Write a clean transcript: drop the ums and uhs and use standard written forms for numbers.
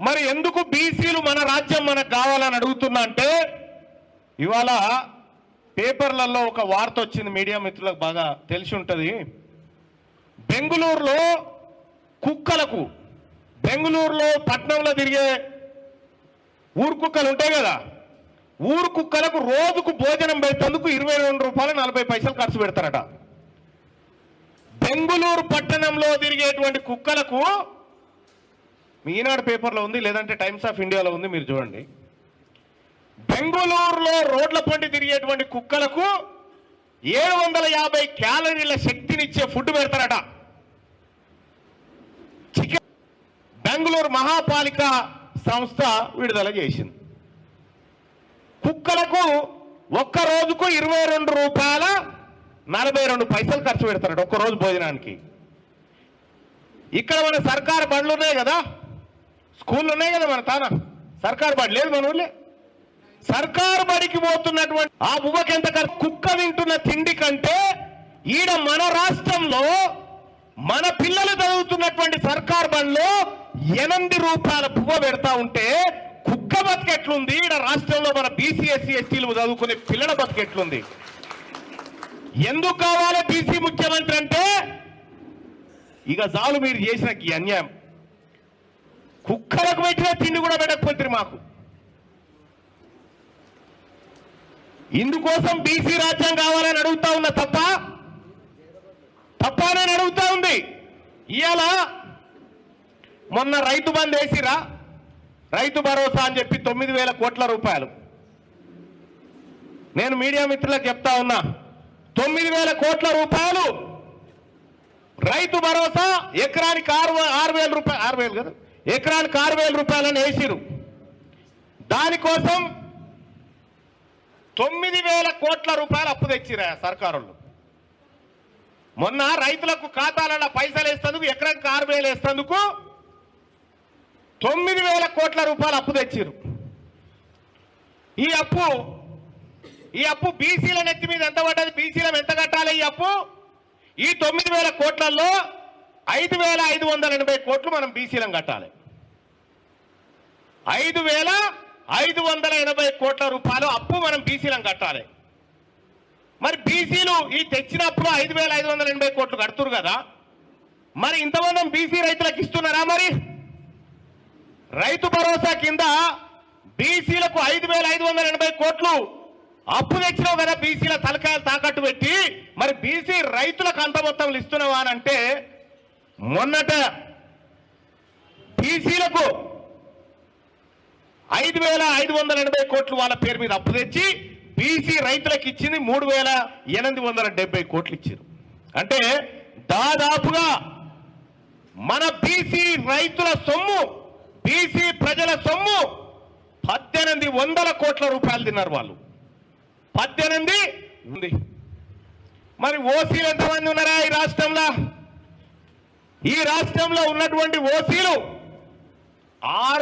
మరి ఎందుకు బీసీలు మన రాజ్యం మనకు కావాలని అడుగుతున్నా అంటే ఇవాళ పేపర్లలో ఒక వార్త వచ్చింది, మీడియా మిత్రులకు బాగా తెలిసి ఉంటుంది. బెంగళూరులో కుక్కలకు, బెంగళూరులో పట్టణంలో తిరిగే ఊరు కుక్కలు ఉంటాయి కదా, ఊరు కుక్కలకు రోజుకు భోజనం పెట్టేందుకు 22 రూపాయలు 40 పైసలు ఖర్చు పెడతారట. బెంగళూరు పట్టణంలో తిరిగేటువంటి కుక్కలకు, ఈనాడు పేపర్లో ఉంది, లేదంటే టైమ్స్ ఆఫ్ ఇండియాలో ఉంది, మీరు చూడండి. బెంగళూరులో రోడ్ల పండి తిరిగేటువంటి కుక్కలకు 750 క్యాలరీల శక్తినిచ్చే ఫుడ్ పెడతారట. చికెన్ బెంగళూరు మహాపాలిక సంస్థ విడుదల చేసింది. కుక్కలకు ఒక్క రోజుకు 22 రూపాయల 42 పైసలు ఖర్చు పెడతారట ఒక్క రోజు భోజనానికి. ఇక్కడ మన సర్కారు బండ్లు ఉన్నాయి కదా, స్కూళ్ళు ఉన్నాయి కదా, మన తాన సర్కారు బడి లేదు మన ఊళ్ళే. సర్కారు బడికి పోతున్నటువంటి ఆ బువ్వకి ఎంత కుక్క తింటున్న తిండి కంటే ఈడ మన రాష్ట్రంలో మన పిల్లలు చదువుతున్నటువంటి సర్కారు బండ్లో 8 రూపాయల బువ్వ పెడతా ఉంటే కుక్క బతికెట్లుంది ఈడ రాష్ట్రంలో మన బీసీ ఎస్సీ ఎస్టీలు చదువుకునే పిల్లల బతికెట్లుంది. ఎందుకు కావాలి బీసీ ముఖ్యమంత్రి అంటే ఇక చాలు మీరు చేసిన ఈ అన్యాయం. కుక్కలకు పెట్టిన తిండి కూడా పెట్టకపోతే మాకు. ఇందుకోసం బీసీ రాజ్యం కావాలని అడుగుతా ఉన్నా తప్పనని అడుగుతా ఉంది. ఇవాళ మొన్న రైతు బంద్ వేసిరా, రైతు భరోసా అని చెప్పి 9,000 కోట్ల రూపాయలు. నేను మీడియా మిత్రులకు చెప్తా ఉన్నా, 9,000 కోట్ల రూపాయలు రైతు భరోసా ఎకరానికి 6,000 రూపాయలు, 6,000 కదా, ఎకరానికి 6,000 రూపాయలని వేసిరు. దానికోసం 9,000 కోట్ల రూపాయలు అప్పు తెచ్చిరా సర్కారు. మొన్న రైతులకు ఖాతాలలో పైసలు వేస్తేందుకు, ఎకరానికి 6,000 వేస్తేందుకు 9,000 కోట్ల రూపాయలు అప్పు తెచ్చిరు. ఈ అప్పు బీసీల నెత్తి మీద ఎంత పడ్డది, బీసీలం ఎంత కట్టాలి? ఈ అప్పు ఈ 9,000 కోట్లలో 5,580 కోట్లు మనం బీసీలం కట్టాలి. 5,580 కోట్ల రూపాయలు అప్పు మనం బీసీలం కట్టాలి. మరి బీసీలు ఈ తెచ్చినప్పుడు 5,580 కోట్లు కడుతురు కదా, మరి ఇంతమంది బీసీ రైతులకు ఇస్తున్నారా? మరి రైతు భరోసా కింద బీసీలకు 5,580 కోట్లు అప్పు తెచ్చినావు కదా, బీసీల తలకాయలు తాకట్టు పెట్టి, మరి బీసీ రైతులకు అంత మొత్తం ఇస్తున్నావా అని అంటే, మొన్నట బీసీలకు 5,580 కోట్లు వాళ్ళ పేరు మీద అప్పు తెచ్చి బీసీ రైతులకు ఇచ్చింది 3,870 కోట్లు ఇచ్చారు. అంటే దాదాపుగా మన బీసీ రైతుల సొమ్ము, బీసీ ప్రజల సొమ్ము 1,800 కోట్ల రూపాయలు తిన్నారు వాళ్ళు. 18 ఉంది. మరి ఓసీలు ఎంతమంది ఉన్నారా ఈ రాష్ట్రంలో? ఈ రాష్ట్రంలో ఉన్నటువంటి ఓసీలు 6